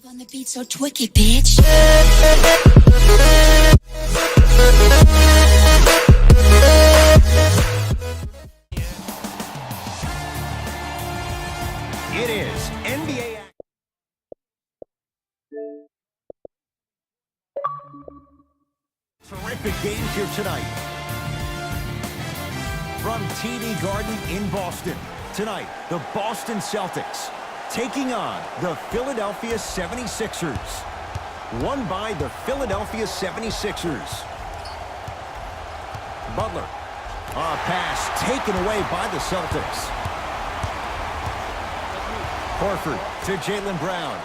On the beat so twicky, bitch. It is NBA. Terrific game here tonight. From TD Garden in Boston. Tonight, the Boston Celtics taking on the Philadelphia 76ers. Won by the Philadelphia 76ers. Butler. A pass taken away by the Celtics. Horford to Jaylen Brown.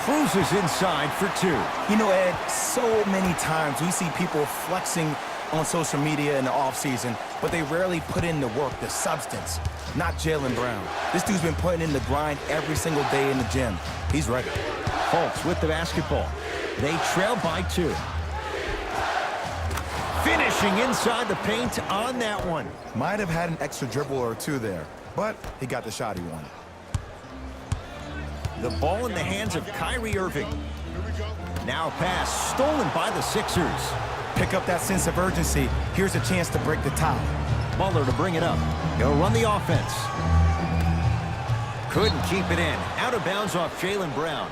Cruises inside for two. You know, Ed, so many times we see people flexing on social media in the offseason, but they rarely put in the work, the substance. Not Jaylen Brown. This dude's been putting in the grind every single day in the gym. He's ready. Fultz with the basketball. They trail by two. Finishing inside the paint on that one. Might have had an extra dribble or two there, but he got the shot he wanted. The ball in the hands of Kyrie Irving. Now a pass stolen by the Sixers. Pick up that sense of urgency. Here's a chance to break the tie. Butler to bring it up. He'll run the offense. Couldn't keep it in. Out of bounds off Jaylen Brown.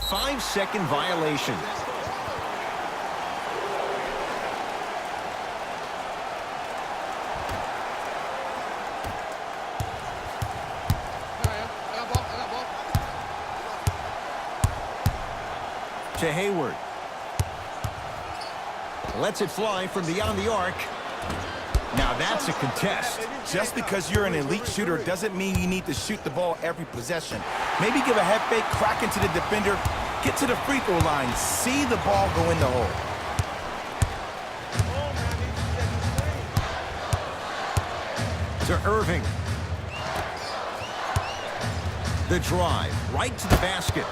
Five-second violation. To Hayward. Lets it fly from beyond the arc. Now that's a contest. Just because you're an elite shooter doesn't mean you need to shoot the ball every possession. Maybe give a head fake, crack into the defender, get to the free throw line, see the ball go in the hole. To Irving. The drive, right to the basket.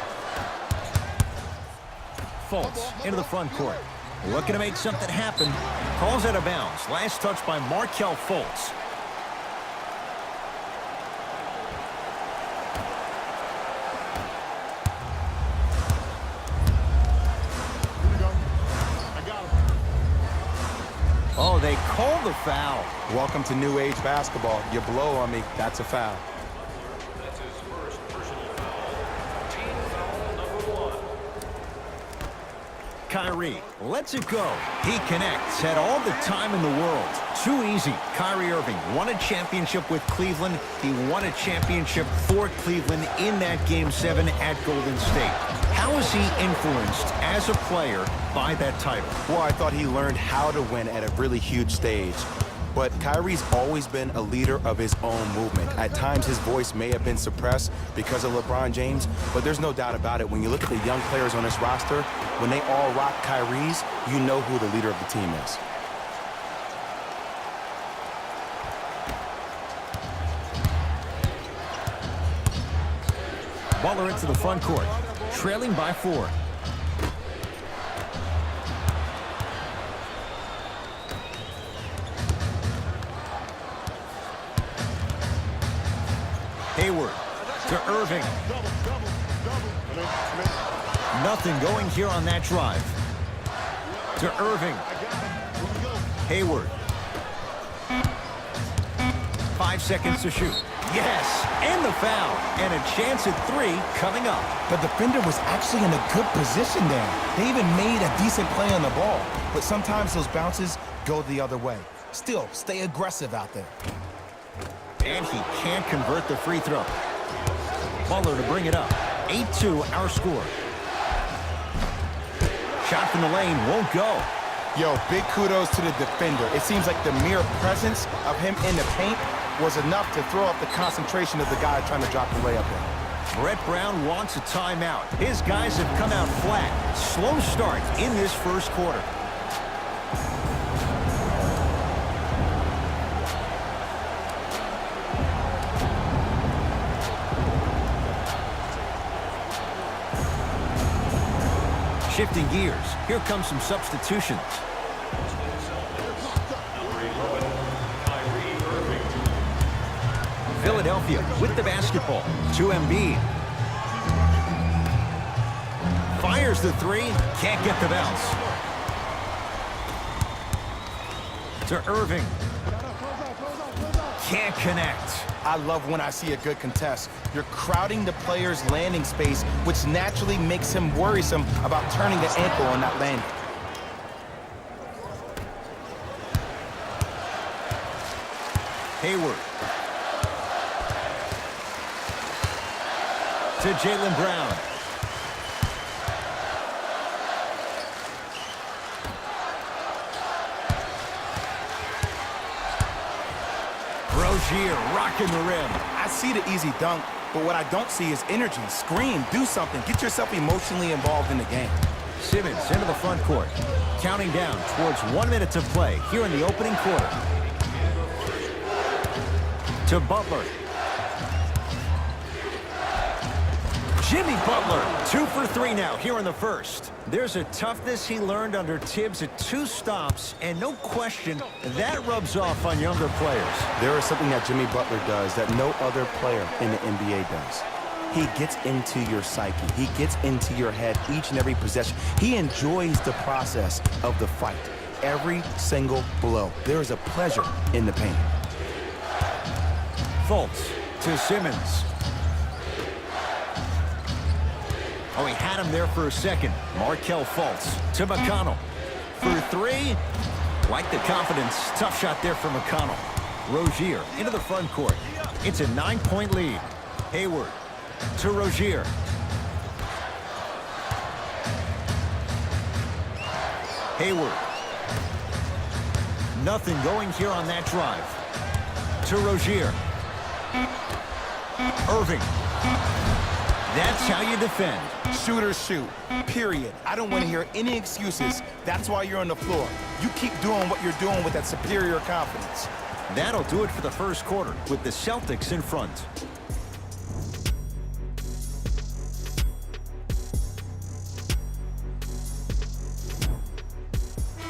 Fultz into the front court. Looking to make something happen. Calls out of bounds. Last touch by Markelle Fultz. Oh, they call the foul. Welcome to new age basketball. You blow on me, that's a foul. That's his first personal foul. Team foul number 1. Kyrie lets it go. He connects. Had all the time in the world. Too easy. Kyrie Irving won a championship with Cleveland. He won a championship for Cleveland in that Game 7 at Golden State. How is he influenced as a player by that title? Well, I thought he learned how to win at a really huge stage. But Kyrie's always been a leader of his own movement. At times, his voice may have been suppressed because of LeBron James, but there's no doubt about it. When you look at the young players on this roster, when they all rock Kyrie's, you know who the leader of the team is. Butler into the front court, trailing by 4. Hayward to Irving. Nothing going here on that drive. To Irving. Hayward. 5 seconds to shoot. Yes, And the foul. And a chance at 3 coming up. The defender was actually in a good position there. They even made a decent play on the ball. But sometimes those bounces go the other way. Still, stay aggressive out there. And he can't convert the free throw. Butler to bring it up. 8-2 our score. Shot from the lane won't go. Yo, big kudos to the defender. It seems like the mere presence of him in the paint was enough to throw up the concentration of the guy trying to drop the layup in. Brett Brown wants a timeout. His guys have come out flat. Slow start in this first quarter. Shifting gears, here comes some substitutions. Philadelphia with the basketball to Embiid. Fires the 3, can't get the bounce. To Irving. Can't connect. I love when I see a good contest. You're crowding the player's landing space, which naturally makes him worrisome about turning the ankle on that landing. Hayward. To Jaylen Brown. Rozier rocking the rim. I see the easy dunk, but what I don't see is energy. Scream, do something. Get yourself emotionally involved in the game. Simmons into the front court. Counting down towards 1 minute to play here in the opening quarter. To Butler. Jimmy Butler, 2 for 3 now here in the first. There's a toughness he learned under Tibbs at 2 stops, and no question, that rubs off on younger players. There is something that Jimmy Butler does that no other player in the NBA does. He gets into your psyche. He gets into your head each and every possession. He enjoys the process of the fight. Every single blow. There is a pleasure in the pain. Fultz to Simmons. Oh, he had him there for a second. Markelle Fultz to McConnell. For 3. Like the confidence. Tough shot there for McConnell. Rozier into the front court. It's a 9-point lead. Hayward to Rozier. Hayward. Nothing going here on that drive. To Rozier. Irving. That's how you defend. Shooters shoot, period. I don't want to hear any excuses. That's why you're on the floor. You keep doing what you're doing with that superior confidence. That'll do it for the first quarter with the Celtics in front.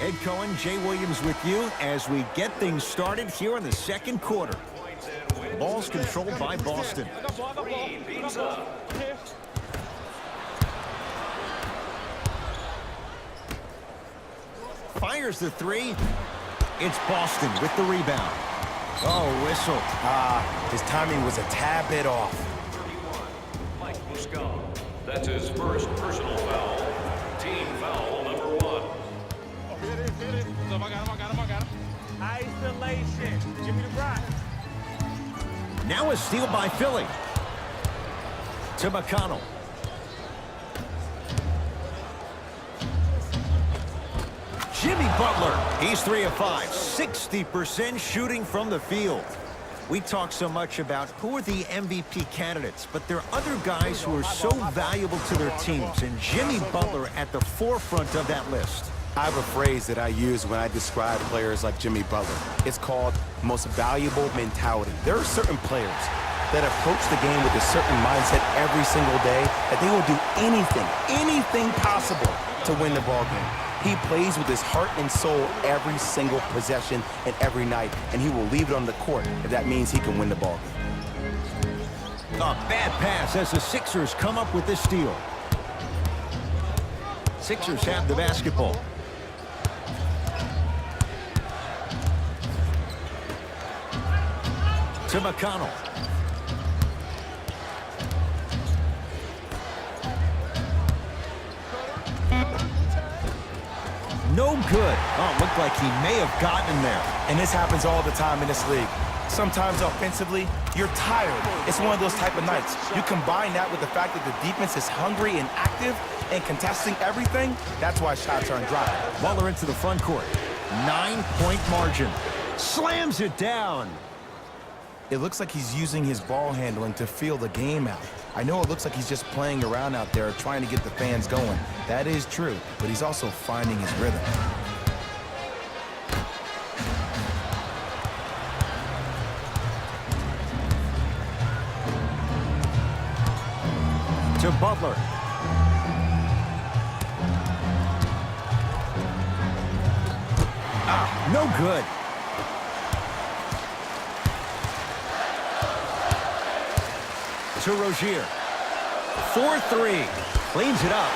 Ed Cohen, Jay Williams with you as we get things started here in the second quarter. Ball's controlled by Boston. Fires the 3. It's Boston with the rebound. Oh, whistle. His timing was a tad bit off. 31, Mike Muscala. That's his first personal foul. Team foul number 1. Oh, hit it. I got him. Isolation. Give me the rock. Now a steal by Philly. To McConnell. Jimmy Butler. He's 3 of 5. 60% shooting from the field. We talk so much about who are the MVP candidates, but there are other guys who are so valuable to their teams, and Jimmy Butler at the forefront of that list. I have a phrase that I use when I describe players like Jimmy Butler. It's called most valuable mentality. There are certain players that approach the game with a certain mindset every single day that they will do anything possible to win the ball game. He plays with his heart and soul every single possession and every night, and he will leave it on the court if that means he can win the ball game. A bad pass as the Sixers come up with this steal. Sixers have the basketball. To McConnell. No good. Oh, it looked like he may have gotten him there. And this happens all the time in this league. Sometimes offensively, you're tired. It's one of those type of nights. You combine that with the fact that the defense is hungry and active and contesting everything, that's why shots aren't dropping. Butler into the front court. 9-point margin. Slams it down. It looks like he's using his ball handling to feel the game out. I know it looks like he's just playing around out there trying to get the fans going. That is true, but he's also finding his rhythm. To Butler. No good. To Rozier. 4-3. Cleans it up.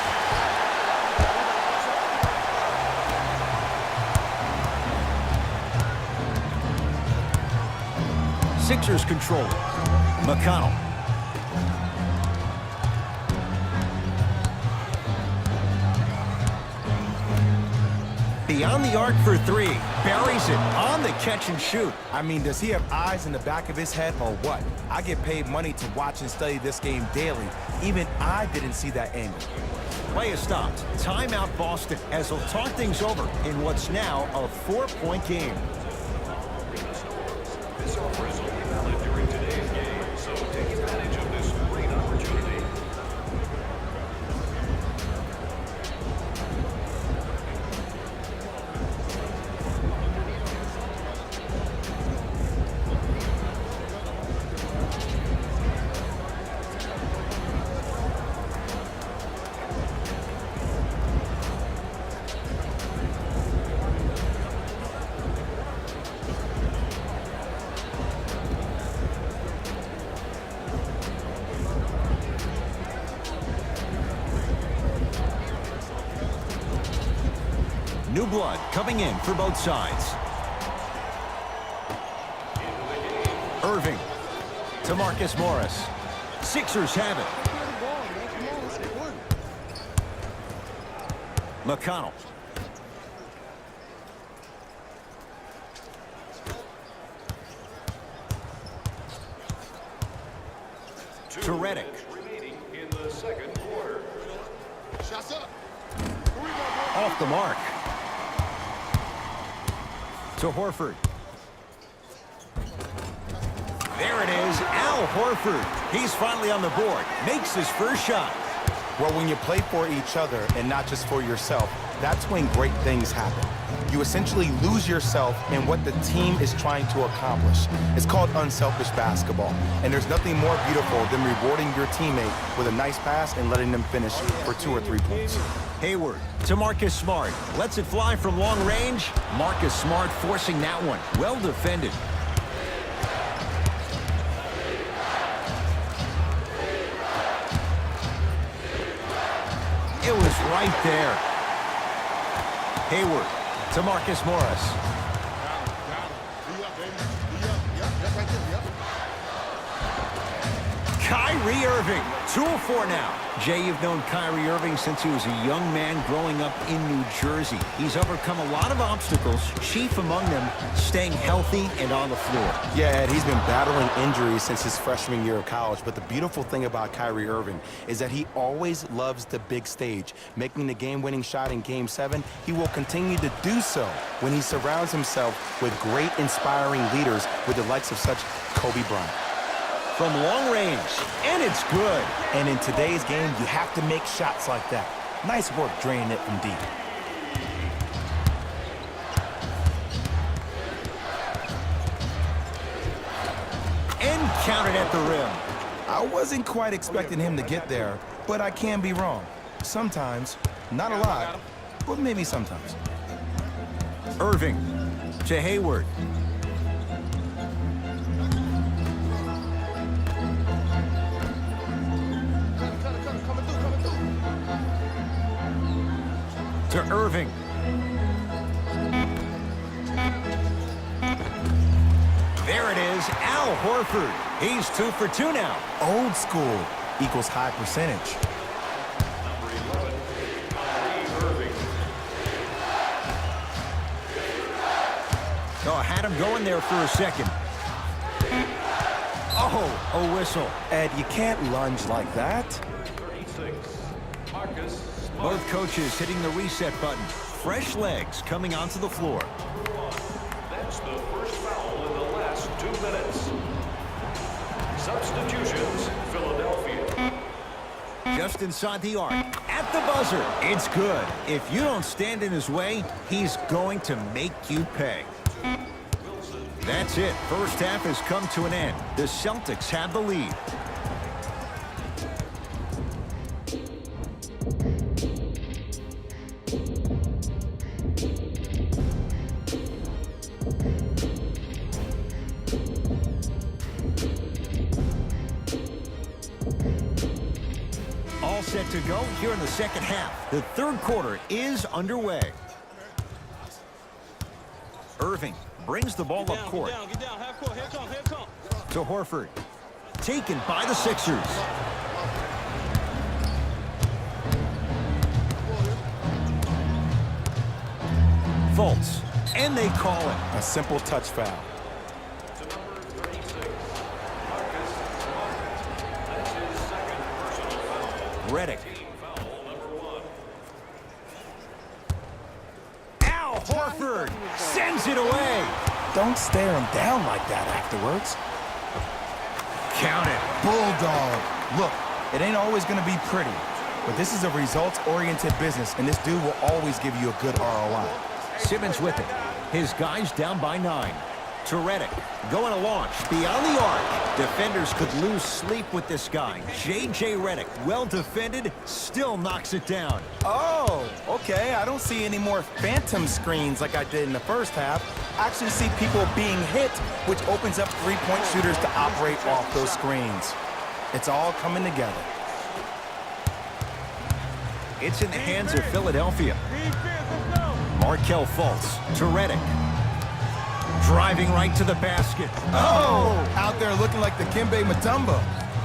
Sixers control it. McConnell. Beyond the arc for three. Buries it on the catch and shoot. I mean, does he have eyes in the back of his head or what? I get paid money to watch and study this game daily. Even I didn't see that angle. Play is stopped. Timeout Boston as they'll talk things over in what's now a 4-point game. This offer is only valid during today's game, so take advantage of this great opportunity. New blood coming in for both sides. Irving to Marcus Morris. Sixers have it. McConnell. To Redick. Remaining in the second quarter. Shots up. Off the mark. To Horford. There it is, Al Horford. He's finally on the board. Makes his first shot. Well, when you play for each other and not just for yourself, that's when great things happen. You essentially lose yourself in what the team is trying to accomplish. It's called unselfish basketball. And there's nothing more beautiful than rewarding your teammate with a nice pass and letting them finish for 2 or 3 points. Hayward to Marcus Smart. Lets it fly from long range. Marcus Smart forcing that one. Well defended. It was right there. Hayward to Marcus Morris. Kyrie Irving, 2 of 4 now. Jay, you've known Kyrie Irving since he was a young man growing up in New Jersey. He's overcome a lot of obstacles, chief among them staying healthy and on the floor. Yeah, Ed, he's been battling injuries since his freshman year of college, but the beautiful thing about Kyrie Irving is that he always loves the big stage. Making the game-winning shot in Game 7, he will continue to do so when he surrounds himself with great, inspiring leaders with the likes of such Kobe Bryant. From long range, and it's good. And in today's game, you have to make shots like that. Nice work draining it from deep. And counted at the rim. I wasn't quite expecting him to get there, but I can be wrong. Sometimes, not a lot, but maybe sometimes. Irving to Hayward. To Irving. There it is, Al Horford. He's 2 for 2 now. Old school equals high percentage. Number 11, Kyrie Irving. Had him going there for a second. Oh, a whistle. Ed, you can't lunge like that. 36. Marcus Smart. Both coaches hitting the reset button. Fresh legs coming onto the floor. That's the first foul in the last 2 minutes. Substitutions, Philadelphia. Just inside the arc. At the buzzer. It's good. If you don't stand in his way, he's going to make you pay. That's it. First half has come to an end. The Celtics have the lead. All set to go here in the second half. The third quarter is underway. Irving brings the ball up court. Get down, half court, here come. To Horford. Taken by the Sixers. Fultz. And they call it. A simple touch foul. To number 36, Marcus Smart. That's his second personal foul. Redick. Team foul number 1. Al Horford sends it away. Don't stare him down like that afterwards. Count it. Bulldog. Look, it ain't always going to be pretty, but this is a results-oriented business, and this dude will always give you a good ROI. Simmons with it. His guys down by 9. To Redick. Going to launch beyond the arc. Defenders could lose sleep with this guy. J.J. Redick, well defended, still knocks it down. Oh, okay. I don't see any more phantom screens like I did in the first half. I actually see people being hit, which opens up three-point shooters to operate off those screens. It's all coming together. It's in the hands of Philadelphia. Markelle Fultz to Redick. Driving right to the basket. Oh, out there looking like the Kimbe Mutombo.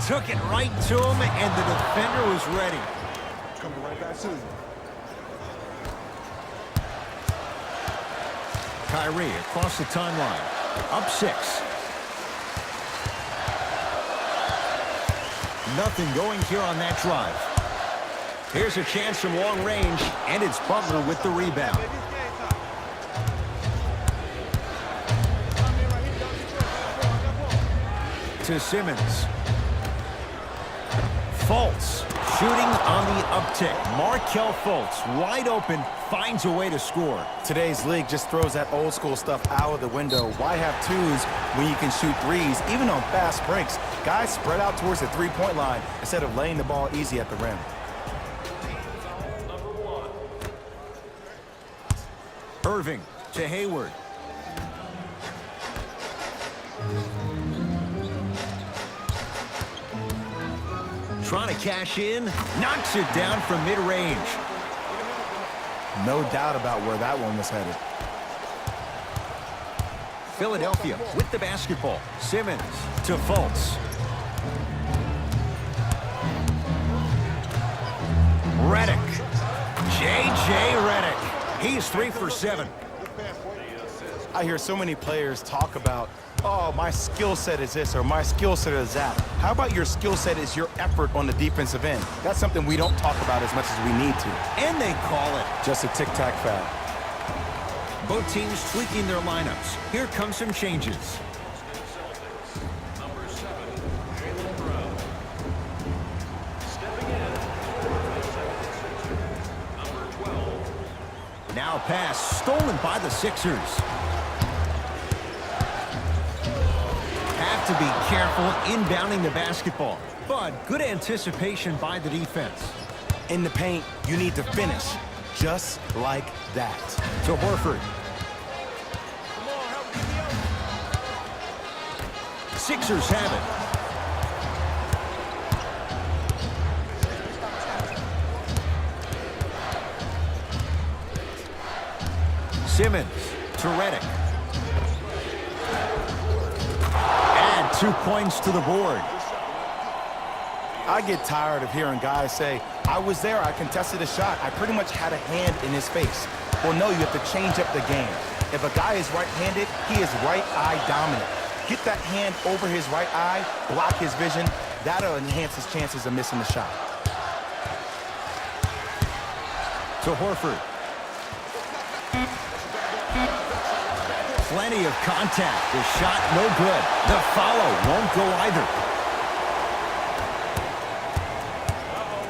Took it right to him, and the defender was ready. Coming right back to you. Kyrie across the timeline. Up 6. Nothing going here on that drive. Here's a chance from long range, and it's Butler with the rebound. To Simmons. Fultz shooting on the uptick. Markelle Fultz wide open, finds a way to score. Today's league just throws that old school stuff out of the window. Why have twos when you can shoot threes, even on fast breaks? Guys spread out towards the three-point line instead of laying the ball easy at the rim. Irving to Hayward. Trying to cash in, knocks it down from mid-range. No doubt about where that one was headed. Philadelphia with the basketball. Simmons to Fultz. Redick. J.J. Redick. He's 3 for 7. I hear so many players talk about, oh, my skill set is this or my skill set is that. How about your skill set is your effort on the defensive end? That's something we don't talk about as much as we need to. And they call it. Just a tic-tac foul. Both teams tweaking their lineups. Here come some changes. Number 7, Jaylen Brown. Stepping in, number 12. Now pass stolen by the Sixers. Have to be careful inbounding the basketball, but good anticipation by the defense. In the paint, you need to finish just like that. To Horford. Sixers have it. Simmons to Redick. Add 2 points to the board. I get tired of hearing guys say, I was there, I contested a shot, I pretty much had a hand in his face. Well, no, you have to change up the game. If a guy is right-handed, he is right eye dominant. Get that hand over his right eye, block his vision. That'll enhance his chances of missing the shot. To Horford. Plenty of contact. The shot no good. The follow won't go either.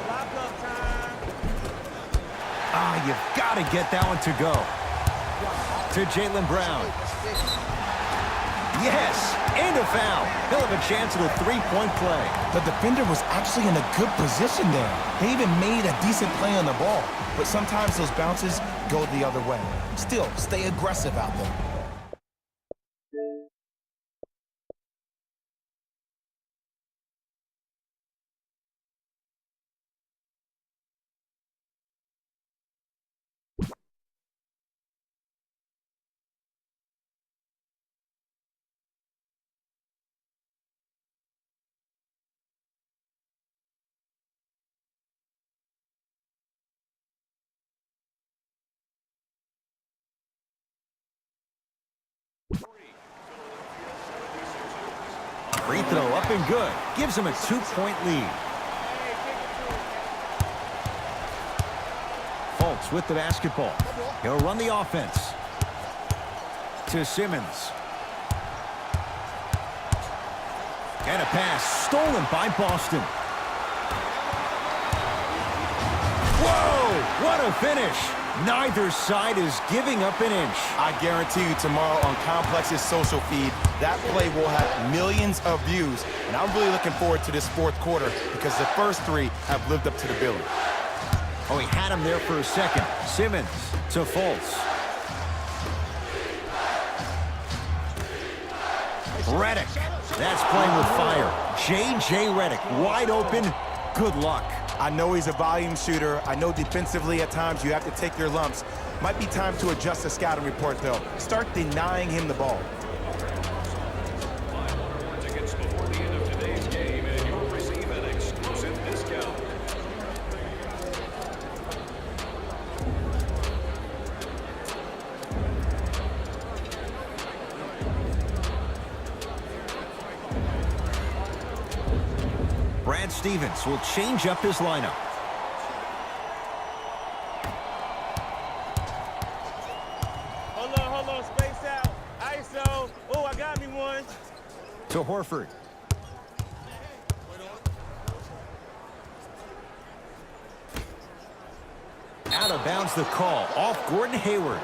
Lock-up time. You've got to get that one to go. To Jaylen Brown. Yes, and a foul. He'll have a chance at a three-point play. The defender was actually in a good position there. He even made a decent play on the ball. But sometimes those bounces go the other way. Still, stay aggressive out there. Free throw up and good. Gives him a 2-point lead. Fultz with the basketball. He'll run the offense. To Simmons. And a pass stolen by Boston. Whoa! What a finish! Neither side is giving up an inch. I guarantee you tomorrow on Complex's social feed, that play will have millions of views. And I'm really looking forward to this fourth quarter because the first three have lived up to the billing. Oh, he had him there for a second. Simmons to Fultz. Redick. That's playing with fire. J.J. Redick wide open. Good luck. I know he's a volume shooter. I know defensively at times you have to take your lumps. Might be time to adjust the scouting report, though. Start denying him the ball. Buy one or more tickets before the end of today's game, and you'll receive an exclusive discount. Brad Stevens will change up his lineup. Hold on, space out. ISO. Oh, I got me one. To Horford. Out of bounds the call. Off Gordon Hayward.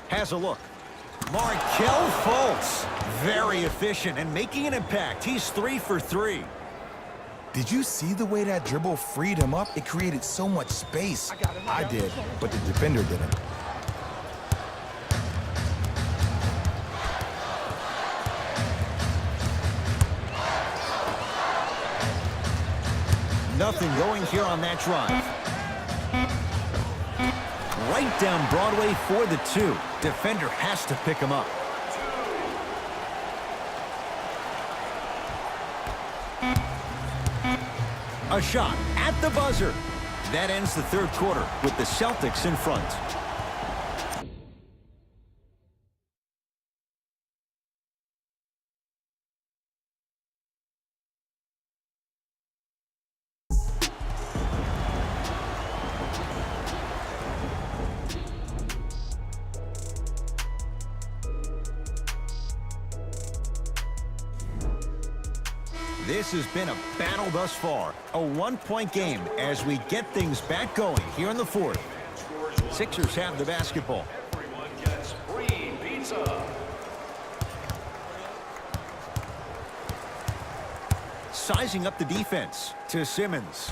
Has a look. Markelle Fultz. Very efficient and making an impact. He's 3 for 3. Did you see the way that dribble freed him up? It created so much space. I did, but the defender didn't. Nothing going here on that drive. Right down Broadway for the 2. Defender has to pick him up. A shot at the buzzer. That ends the third quarter with the Celtics in front. This has been a battle thus far. A 1-point game as we get things back going here in the fourth. Sixers have the basketball. Everyone gets free pizza. Sizing up the defense to Simmons.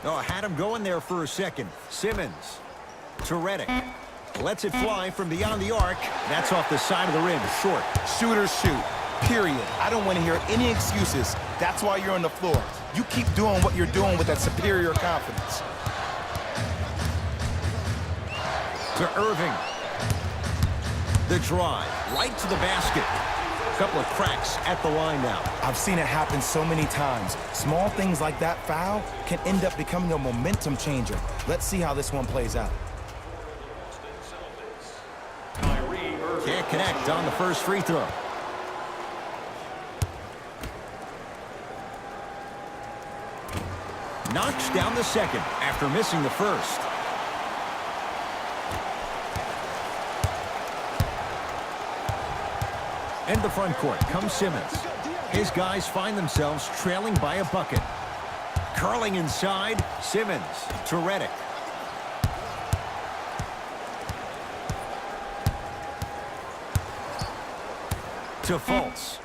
Oh, had him going there for a second. Simmons to Redick. Lets it fly from beyond the arc. That's off the side of the rim. Short. Shooters shoot. Period. I don't want to hear any excuses. That's why you're on the floor. You keep doing what you're doing with that superior confidence. To Irving. The drive. Right to the basket. A couple of cracks at the line now. I've seen it happen so many times. Small things like that foul can end up becoming a momentum changer. Let's see how this one plays out. Can't connect on the first free throw. Knocks down the second after missing the first. In the front court comes Simmons. His guys find themselves trailing by a bucket. Curling inside, Simmons to Redick. To Fultz.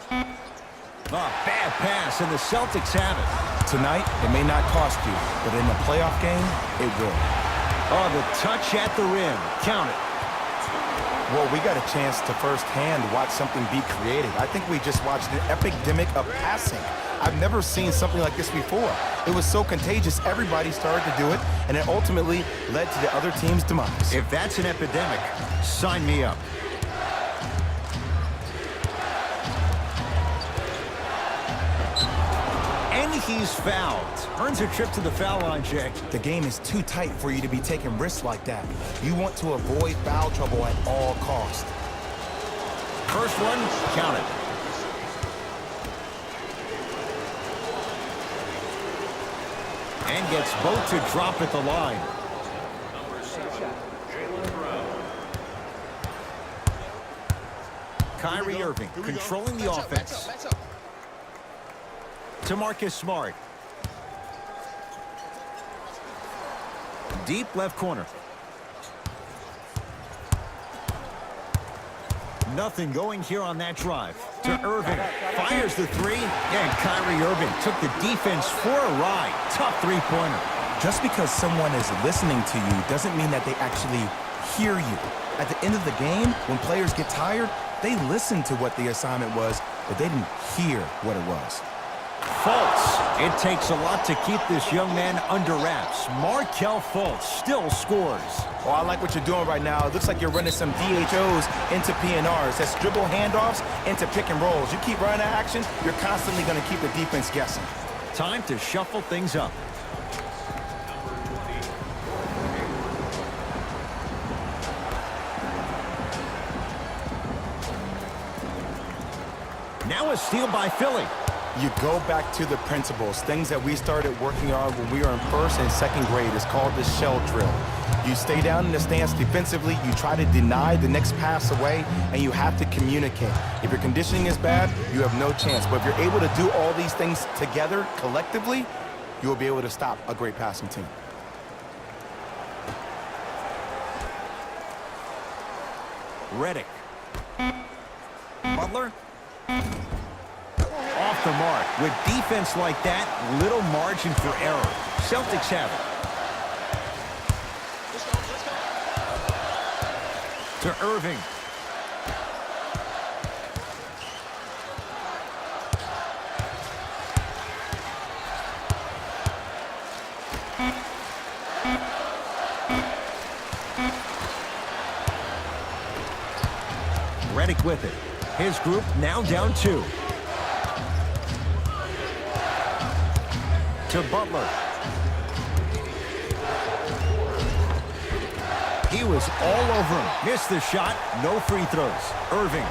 A bad pass, and the Celtics have it. Tonight, it may not cost you, but in a playoff game, it will. Oh, the touch at the rim. Count it. Well, we got a chance to firsthand watch something be created. I think we just watched an epidemic of passing. I've never seen something like this before. It was so contagious, everybody started to do it, and it ultimately led to the other team's demise. If that's an epidemic, sign me up. And he's fouled. Earns a trip to the foul line, Jay. The game is too tight for you to be taking risks like that. You want to avoid foul trouble at all costs. First one, count it. And gets both to drop at the line. Number 7, Jaylen Brown. Kyrie Irving controlling the offense. To Marcus Smart. Deep left corner. Nothing going here on that drive. To Irving. Fires the three. And Kyrie Irving took the defense for a ride. Tough three-pointer. Just because someone is listening to you doesn't mean that they actually hear you. At the end of the game, when players get tired, they listen to what the assignment was, but they didn't hear what it was. Fultz. It takes a lot to keep this young man under wraps. Markelle Fultz still scores. Oh, I like what you're doing right now. It looks like you're running some DHOs into PNRs. That's dribble handoffs into pick and rolls. You keep running that action, you're constantly going to keep the defense guessing. Time to shuffle things up. Now a steal by Philly. You go back to the principles, things that we started working on when we were in first and second grade. It's called the shell drill. You stay down in the stance defensively, you try to deny the next pass away, and you have to communicate. If your conditioning is bad, you have no chance. But if you're able to do all these things together, collectively, you will be able to stop a great passing team. Redick. Butler. Off the mark. With defense like that, little margin for error. Celtics have it. To Irving. Redick with it. His group now down 2. To Butler. He was all over him. Missed the shot. No free throws. Irving.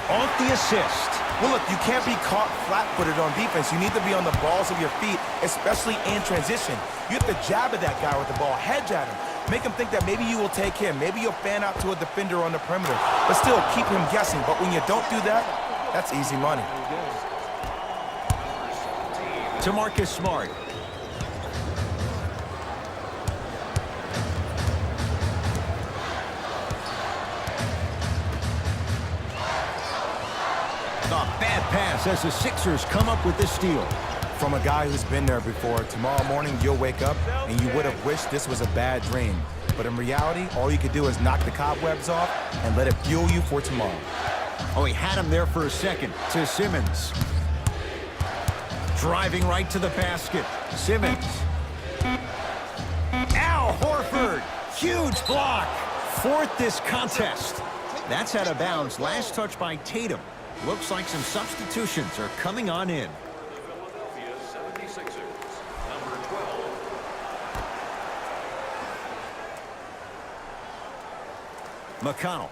Off the assist. Well, look, you can't be caught flat-footed on defense. You need to be on the balls of your feet, especially in transition. You have to jab at that guy with the ball, hedge at him. Make him think that maybe you will take him. Maybe you'll fan out to a defender on the perimeter. But still, keep him guessing. But when you don't do that, that's easy money. To Marcus Smart. A bad pass as the Sixers come up with the steal. From a guy who's been there before, tomorrow morning you'll wake up and you would have wished this was a bad dream. But in reality, all you could do is knock the cobwebs off and let it fuel you for tomorrow. Oh, he had him there for a second. To Simmons. Driving right to the basket. Simmons. Al Horford. Huge block. 4th this contest. That's out of bounds. Last touch by Tatum. Looks like some substitutions are coming on in. Philadelphia 76ers, number 12. McConnell.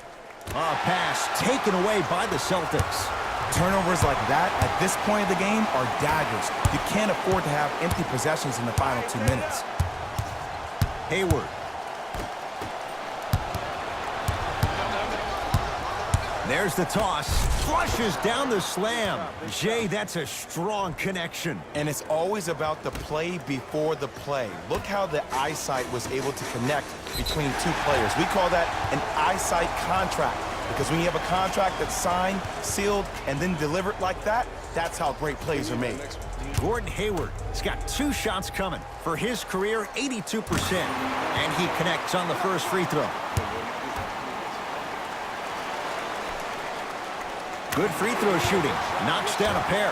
A pass taken away by the Celtics. Turnovers like that at this point of the game are daggers. You can't afford to have empty possessions in the final 2 minutes. Hayward. There's the toss. Flushes down the slam. Jay, that's a strong connection. And it's always about the play before the play. Look how the eyesight was able to connect between 2 players. We call that an eyesight contract. Because when you have a contract that's signed, sealed, and then delivered like that, that's how great plays are made. Gordon Hayward has got 2 shots coming. For his career, 82%. And he connects on the first free throw. Good free throw shooting. Knocks down a pair.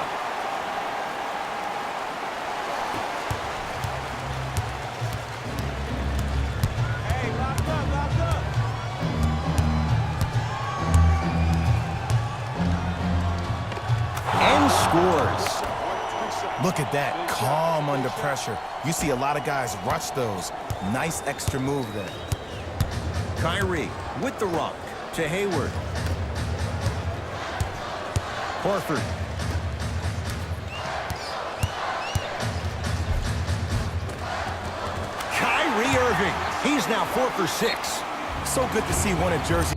Hey, locked up, locked up. And scores. Look at that, calm under pressure. You see a lot of guys rush those. Nice extra move there. Kyrie with the rock to Hayward. Horford. Kyrie Irving. He's now 4 for 6. So good to see one of Jersey.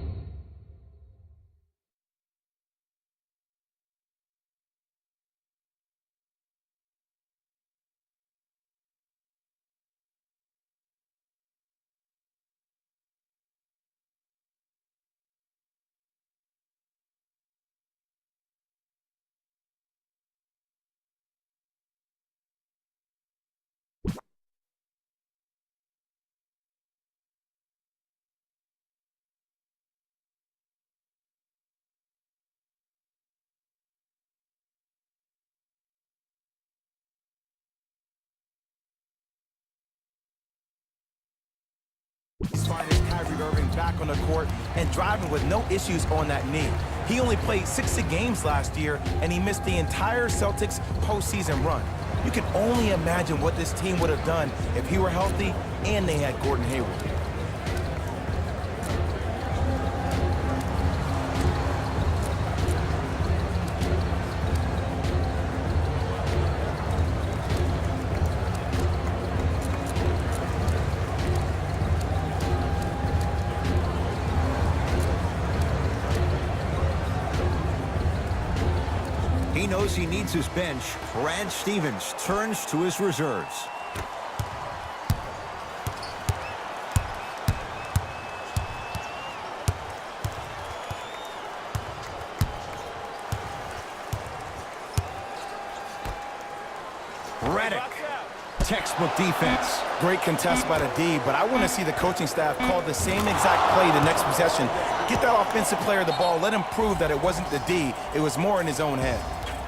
He's finding Kyrie Irving back on the court and driving with no issues on that knee. He only played 60 games last year, and he missed the entire Celtics postseason run. You can only imagine what this team would have done if he were healthy and they had Gordon Hayward. He knows he needs his bench. Brad Stevens turns to his reserves. Redick. Textbook defense. Great contest by the D, but I want to see the coaching staff call the same exact play the next possession. Get that offensive player the ball. Let him prove that it wasn't the D. It was more in his own head.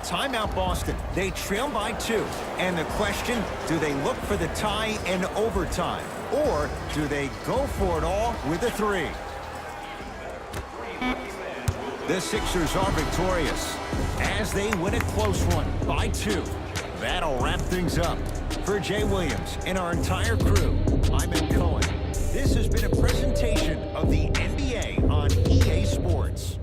Timeout Boston. They trail by 2. And the question, do they look for the tie in overtime? Or do they go for it all with a 3? The Sixers are victorious as they win a close one by 2. That'll wrap things up. For Jay Williams and our entire crew, I'm Ed Cohen. This has been a presentation of the NBA on EA Sports.